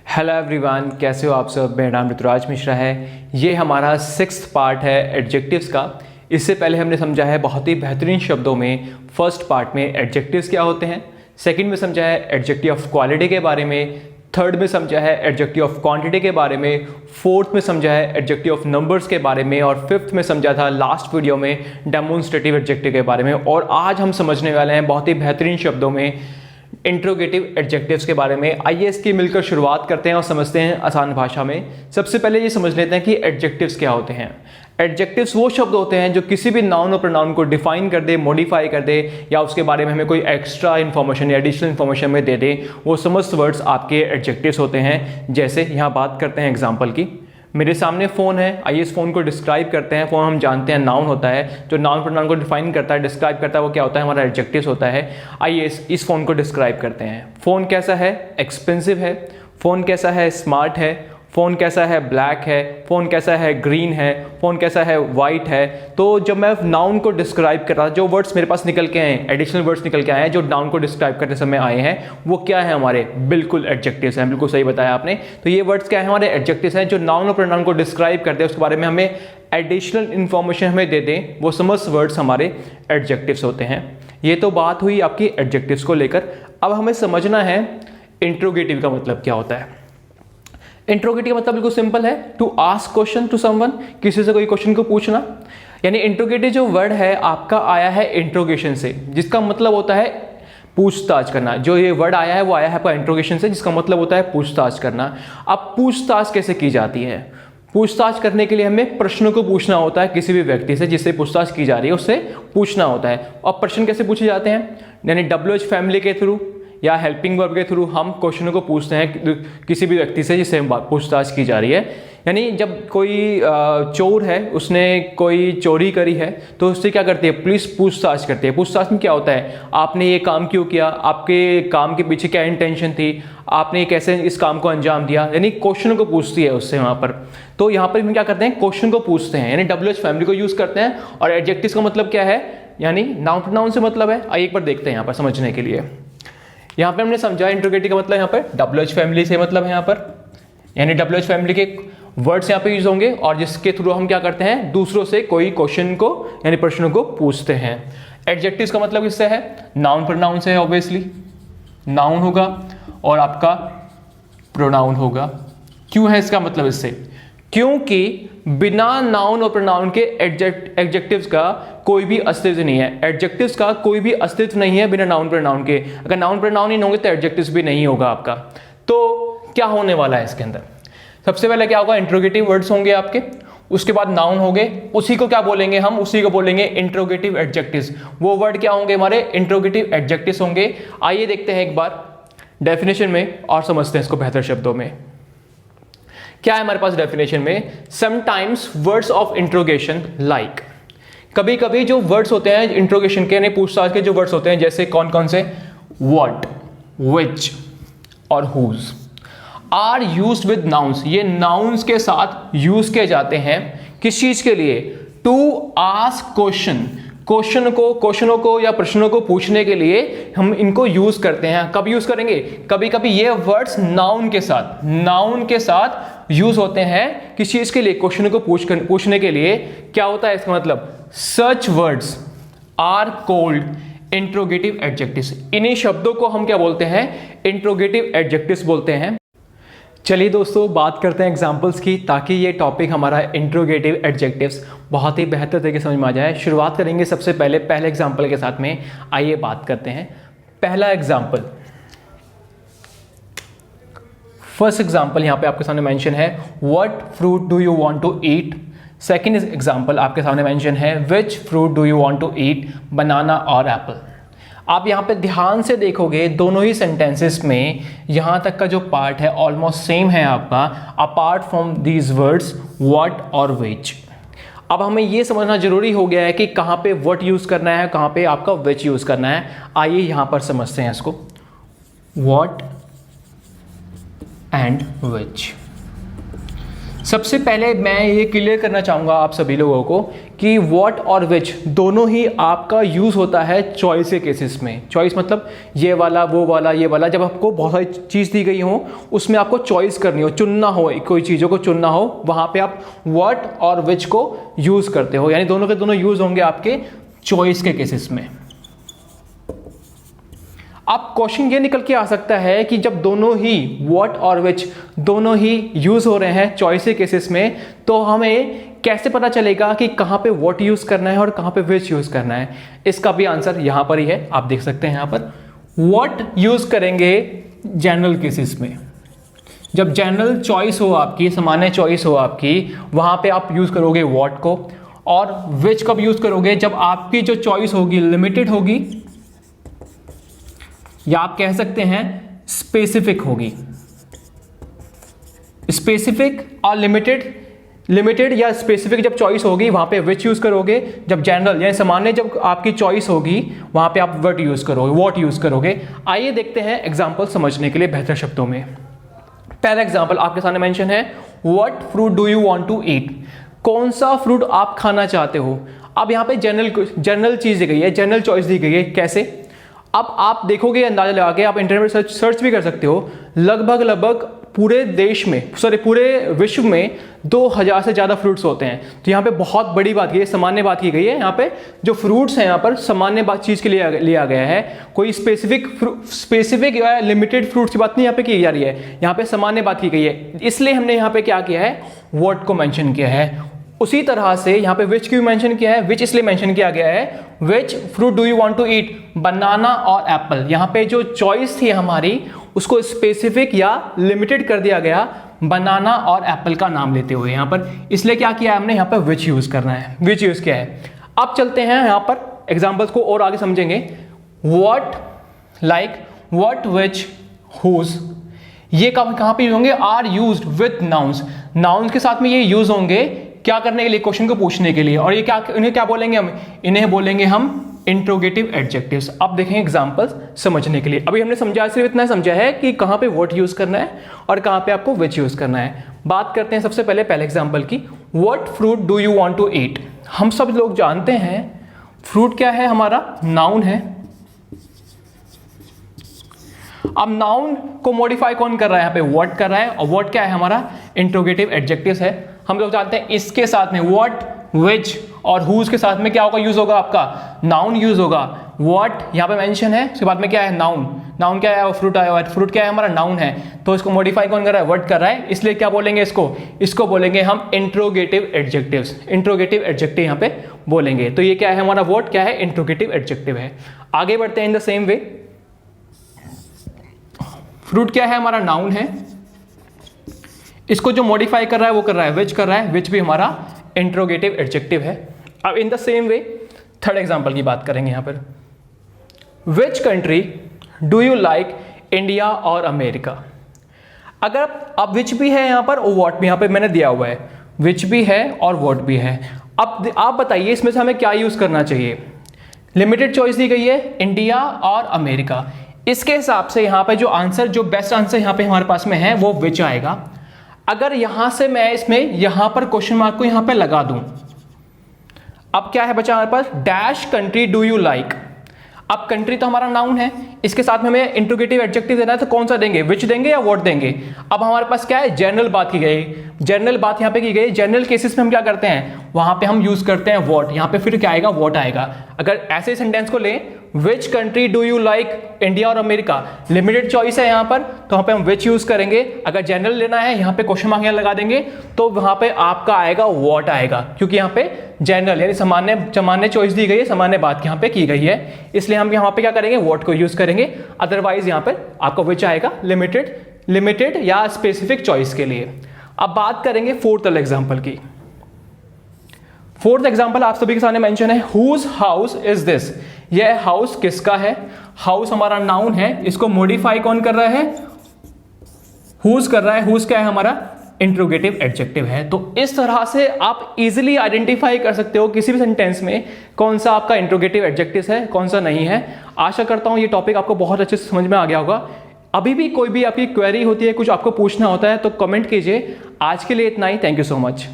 Hello everyone, कैसे हो आप सब। मेरा नाम ऋतुराज मिश्रा है। ये हमारा 6th पार्ट है एडजेक्टिव्स का। इससे पहले हमने समझा है बहुत ही बेहतरीन शब्दों में फर्स्ट पार्ट में एडजेक्टिव्स क्या होते हैं, सेकंड में समझा है एडजेक्टिव ऑफ क्वालिटी के बारे में, थर्ड में समझा है एडजेक्टिव ऑफ क्वांटिटी के बारे में, फोर्थ में समझा है एडजेक्टिव ऑफ नंबर्स के बारे में और फिफ्थ में समझा था लास्ट वीडियो में डेमोन्स्ट्रेटिव एडजेक्टिव के बारे में। और आज हम समझने वाले हैं बहुत ही बेहतरीन शब्दों में इंट्रोगेटिव एडजेक्टिव्स के बारे में। आइए इसकी मिलकर शुरुआत करते हैं और समझते हैं आसान भाषा में। सबसे पहले ये समझ लेते हैं कि एडजेक्टिव्स क्या होते हैं। एडजेक्टिव्स वो शब्द होते हैं जो किसी भी नाउन और प्रोनाउन को डिफाइन कर दे, मॉडिफाई कर दे या उसके बारे में हमें कोई एक्स्ट्रा इन्फॉर्मेशन या एडिशनल इन्फॉर्मेशन में दे दे। वो समस्त वर्ड्स आपके एडजेक्टिव्स होते हैं। जैसे यहाँ बात करते हैं एग्जाम्पल की। मेरे सामने फ़ोन है, आइए इस फ़ोन को डिस्क्राइब करते हैं। फ़ोन हम जानते हैं नाउन होता है, जो नाउन प्रोनाउन को डिफाइन करता है, डिस्क्राइब करता है, वो क्या होता है, हमारा एडजेक्टिव्स होता है। आइए इस फ़ोन को डिस्क्राइब करते हैं। फ़ोन कैसा है, एक्सपेंसिव है। फ़ोन कैसा है, स्मार्ट है। फ़ोन कैसा है, ब्लैक है। फ़ोन कैसा है, ग्रीन है। फ़ोन कैसा है, वाइट है। तो जब मैं नाउन को डिस्क्राइब कर रहा, जो वर्ड्स मेरे पास निकल के आए हैं, एडिशनल वर्ड्स निकल के आए हैं जो नाउन को डिस्क्राइब करते समय आए हैं, वो क्या है, हमारे बिल्कुल एडजेक्टिव्स हैं। बिल्कुल सही बताया आपने। तो ये वर्ड्स क्या है, हमारे एडजेक्टिव्स हैं जो नाउन और प्रोनाउन को डिस्क्राइब करते हैं, उसके बारे में हमें एडिशनल इन्फॉर्मेशन हमें दे दें, वो समस्त वर्ड्स हमारे एडजेक्टिव्स होते हैं। ये तो बात हुई आपकी एडजेक्टिव्स को लेकर। अब हमें समझना है इंट्रोगेटिव का मतलब क्या होता है। इंट्रोगेटिव मतलब बिल्कुल सिंपल है, to ask question to someone, किसी से कोई क्वेश्चन को पूछना। यानी इंट्रोगेटिव जो वर्ड है आपका आया है इंट्रोगेशन से, जिसका मतलब होता है पूछताछ करना। जो ये वर्ड आया है वो आया है आपका इंट्रोगेशन से, जिसका मतलब होता है पूछताछ करना। अब पूछताछ कैसे की जाती है? पूछताछ करने के लिए हमें प्रश्नों को पूछना होता है। किसी भी व्यक्ति से जिससे पूछताछ की जा रही है उससे पूछना होता है। और प्रश्न कैसे पूछे जाते हैं? यानी WH फैमिली के थ्रू या हेल्पिंग वर्ब के थ्रू हम क्वेश्चनों को पूछते हैं किसी भी व्यक्ति से जिससे पूछताछ की जा रही है। यानी जब कोई चोर है, उसने कोई चोरी करी है, तो उससे क्या करती है, पुलिस पूछताछ करती है। पूछताछ में क्या होता है, आपने ये काम क्यों किया, आपके काम के पीछे क्या इंटेंशन थी, आपने कैसे इस काम को अंजाम दिया। यानी क्वेश्चन को पूछती है उससे वहाँ पर। तो यहाँ पर हम क्या करते हैं, क्वेश्चन को पूछते हैं, यानी WH फैमिली को यूज़ करते हैं। और एडजेक्टिव्स का मतलब क्या है, यानी नाउन प्रोनाउन से मतलब है। आइए एक बार देखते हैं यहाँ पर समझने के लिए। यहाँ पे हमने समझा इंट्रोगेटिव का मतलब यहाँ पर WH फैमिली से मतलब है यहाँ पर, यानी WH फैमिली के वर्ड्स यहाँ पे यूज होंगे और जिसके थ्रू हम क्या करते हैं, दूसरों से कोई क्वेश्चन को यानी प्रश्नों को पूछते हैं। एडजेक्टिव्स का मतलब किससे है, नाउन प्रोनाउन से है। ऑब्वियसली नाउन होगा और आपका प्रोनाउन होगा। क्यों है इसका मतलब इससे? क्योंकि बिना नाउन और प्रोनाउन के एडजेक्टिव्स का कोई भी अस्तित्व नहीं है। एडजेक्टिव्स का कोई भी अस्तित्व नहीं है बिना नाउन प्रोनाउन के। अगर नाउन प्रोनाउन ही होंगे तो एडजेक्टिव्स भी नहीं होगा आपका। तो क्या होने वाला है इसके अंदर? सबसे पहले क्या होगा, इंट्रोगेटिव वर्ड्स होंगे आपके, उसके बाद नाउन होंगे, उसी को क्या बोलेंगे हम, उसी को बोलेंगे इंट्रोगेटिव एडजेक्टिव्स। वो वर्ड क्या होंगे, हमारे इंट्रोगेटिव एडजेक्टिव्स होंगे। आइए देखते हैं एक बार डेफिनेशन में और समझते हैं इसको बेहतर शब्दों में। क्या है हमारे पास डेफिनेशन में, sometimes words of interrogation like, कभी कभी जो वर्ड्स होते हैं इंट्रोगेशन के यानी पूछताछ के जो वर्ड्स होते हैं, जैसे कौन कौन से, व्हाट, व्हिच और whose, are used with nouns, ये नाउन्स के साथ यूज किए जाते हैं। किस चीज के लिए? टू आस्क क्वेश्चन, क्वेश्चनों को या प्रश्नों को पूछने के लिए हम इनको यूज करते हैं। कब यूज करेंगे? कभी कभी ये वर्ड्स नाउन के साथ यूज होते हैं। किस चीज के लिए? क्वेश्चन को पूछने के लिए। क्या होता है इसका मतलब? Such words are called interrogative adjectives. इन्हीं शब्दों को हम क्या बोलते हैं? इंट्रोगेटिव एडजेक्टिव्स बोलते हैं। चलिए दोस्तों बात करते हैं एग्जाम्पल्स की, ताकि ये टॉपिक हमारा इंट्रोगेटिव एडजेक्टिव्स बहुत ही बेहतर तरीके से समझ में आ जाए। शुरुआत करेंगे सबसे पहले एग्जाम्पल के साथ में। आइए बात करते हैं पहला एग्जाम्पल। फर्स्ट एग्जाम्पल यहाँ पे आपके सामने मेंशन है, what fruit do you want to eat. Second example आपके सामने मेंशन है, which fruit do you want to eat, banana और एप्पल। आप यहाँ पे ध्यान से देखोगे दोनों ही सेंटेंसेस में यहाँ तक का जो पार्ट है ऑलमोस्ट सेम है आपका, apart from these words what और विच। अब हमें ये समझना जरूरी हो गया है कि कहाँ पे व्हाट यूज करना है, कहाँ पे आपका विच यूज करना है। आइए यहाँ पर समझते हैं इसको, व्हाट एंड विच। सबसे पहले मैं ये क्लियर करना चाहूँगा आप सभी लोगों को कि व्हाट और विच दोनों ही आपका यूज़ होता है चॉइस के केसेस में। चॉइस मतलब ये वाला, वो वाला, ये वाला। जब आपको बहुत सारी चीज़ दी गई हो, उसमें आपको चॉइस करनी हो, चुनना हो, कोई चीज़ों को चुनना हो, वहाँ पे आप व्हाट और विच को यूज़ करते हो। यानी दोनों के दोनों यूज़ होंगे आपके चॉइस के केसेस में। अब क्वेश्चन ये निकल के आ सकता है कि जब दोनों ही व्हाट और विच दोनों ही यूज हो रहे हैं चॉइस के केसेस में, तो हमें कैसे पता चलेगा कि कहाँ पे व्हाट यूज करना है और कहाँ पे विच यूज करना है। इसका भी आंसर यहां पर ही है, आप देख सकते हैं यहां पर। व्हाट यूज करेंगे जनरल केसेस में, जब जनरल चॉइस हो आपकी, सामान्य चॉइस हो आपकी, वहां पे आप यूज करोगे व्हाट को। और विच कब यूज करोगे, जब आपकी जो चॉइस होगी लिमिटेड होगी, या आप कह सकते हैं स्पेसिफिक होगी। स्पेसिफिक और लिमिटेड या स्पेसिफिक जब चॉइस होगी वहां पे विच यूज करोगे। जब जनरल यानी सामान्य जब आपकी चॉइस होगी वहां पे आप व्हाट यूज करोगे। आइए देखते हैं एग्जांपल समझने के लिए बेहतर शब्दों में। पहला एग्जांपल आपके सामने मेंशन है, what fruit do you want to eat. कौन सा फ्रूट आप खाना चाहते हो। अब यहां पे जनरल चीज दी गई है, जनरल चॉइस दी गई है। कैसे? अब आप देखोगे, अंदाजा लगा के आप इंटरनेट पर सर्च भी कर सकते हो। लगभग पूरे देश में, पूरे विश्व में 2000 से ज़्यादा फ्रूट्स होते हैं। तो यहाँ पे बहुत बड़ी बात की है, सामान्य बात की गई है। यहाँ पे जो फ्रूट्स हैं यहाँ पर सामान्य बात चीज़ के लिए लिया गया है। कोई स्पेसिफिक या लिमिटेड फ्रूट्स की बात नहीं यहाँ पे की जा रही है, यहाँ पे सामान्य बात की गई है। इसलिए हमने यहाँ पे क्या किया है, व्हाट को मेंशन किया है। उसी तरह से यहाँ पे विच क्यों मेंशन किया है, विच इसलिए मेंशन किया गया है, which fruit do you want to eat, banana और एप्पल। यहाँ पे जो चॉइस थी हमारी उसको स्पेसिफिक या लिमिटेड कर दिया गया, बनाना और एप्पल का नाम लेते हुए यहाँ पर। इसलिए क्या किया है हमने, यहाँ पर विच यूज करना है, विच यूज किया है। अब चलते हैं यहाँ पर एग्जाम्पल्स को और आगे समझेंगे। What, like, what, which, whose, ये कहाँ पे यूज होंगे, are used with nouns. Nouns के साथ में ये यूज होंगे क्या करने के लिए, क्वेश्चन को पूछने के लिए। और ये क्या, इन्हें क्या बोलेंगे हम, इन्हें बोलेंगे हम इंट्रोगेटिव एडजेक्टिव्स। अब देखें एग्जांपल्स समझने के लिए। अभी हमने समझा, सिर्फ इतना समझा है कि कहां पे व्हाट यूज करना है और कहां पे आपको विच यूज करना है। बात करते हैं सबसे पहले एग्जांपल की। What fruit do you want to eat. हम सब लोग जानते हैं फ्रूट क्या है, हमारा नाउन है। अब नाउन को मॉडिफाई कौन कर रहा है, यहाँ पे व्हाट कर रहा है। और व्हाट क्या है, हमारा इंट्रोगेटिव एडजेक्टिव्स है। हम लोग जानते हैं इसके साथ में व्हाट, विच और हुज के साथ में क्या होगा, यूज होगा आपका नाउन यूज होगा। व्हाट यहाँ पे मेंशन है, उसके बाद में क्या है, नाउन। नाउन क्या है, फ्रूट आया हुआ है। फ्रूट क्या है, हमारा नाउन है। तो इसको मॉडिफाई कौन कर रहा है, व्हाट कर रहा है। इसलिए क्या बोलेंगे इसको बोलेंगे हम इंट्रोगेटिव एडजेक्टिव्स। इंट्रोगेटिव एडजेक्टिव यहाँ पे बोलेंगे। तो ये क्या है, हमारा व्हाट क्या है, इंट्रोगेटिव एडजेक्टिव है। आगे बढ़ते हैं in the same way. Fruit क्या है, हमारा नाउन है। इसको जो मॉडिफाई कर रहा है वो कर रहा है विच कर रहा है। विच भी हमारा इंट्रोगेटिव एडजेक्टिव है। अब in the same way third example की बात करेंगे यहां पर। Which country do you like, India और अमेरिका। अगर अब विच भी है यहां पर और व्हाट भी यहां पे मैंने दिया हुआ है, विच भी है और व्हाट भी है। अब आप बताइए इसमें से हमें क्या यूज करना चाहिए। लिमिटेड चॉइस दी गई है, इंडिया और अमेरिका। इसके हिसाब से यहाँ पे जो आंसर, जो बेस्ट आंसर यहाँ पे हमारे पास में है वो विच आएगा। अगर यहां से मैं इसमें यहां पर क्वेश्चन मार्क को यहां पे लगा दूं, अब क्या है बचा हमारे पास, dash country do you like. अब कंट्री तो हमारा नाउन है, इसके साथ में हमें इंट्रोगेटिव एडजेक्टिव देना है, तो कौन सा देंगे, विच देंगे या व्हाट देंगे। अब हमारे पास क्या है, जनरल बात की गई, जनरल बात यहाँ पे की गई। जनरल केसेस में हम क्या करते हैं, वहां पे हम यूज करते हैं व्हाट। यहाँ पे फिर क्या आएगा, व्हाट आएगा। अगर ऐसे सेंटेंस को लें, which country do you like, India और अमेरिका, लिमिटेड चॉइस है यहाँ पर, तो यहाँ पे हम विच यूज करेंगे। अगर जनरल लेना है, यहाँ पे क्वेश्चन मार्क लगा देंगे, तो वहां पे आपका आएगा व्हाट आएगा, क्योंकि यहाँ पे जनरल यानी सामान्य चॉइस दी गई है, सामान्य बात यहाँ पे की गई है। इसलिए हम यहाँ पे क्या करेंगे, व्हाट को यूज करेंगे। अदरवाइज यहाँ पे आपका विच आएगा लिमिटेड या स्पेसिफिक चॉइस के लिए। अब बात करेंगे फोर्थ एग्जांपल की। फोर्थ एग्जांपल आप सभी के सामने मेंशन है, हुज हाउस इज दिस। यह हाउस किसका है। हाउस हमारा नाउन है, इसको मॉडिफाई कौन कर रहा है, हुज कर रहा है। हुज क्या है, हमारा इंट्रोगेटिव एडजेक्टिव है। तो इस तरह से आप इजीली आइडेंटिफाई कर सकते हो किसी भी सेंटेंस में कौन सा आपका इंट्रोगेटिव एडजेक्टिव है, कौन सा नहीं है। आशा करता हूं ये टॉपिक आपको बहुत अच्छे से समझ में आ गया होगा। अभी भी कोई भी आपकी क्वेरी होती है, कुछ आपको पूछना होता है तो कमेंट कीजिए। आज के लिए इतना ही। Thank you so much.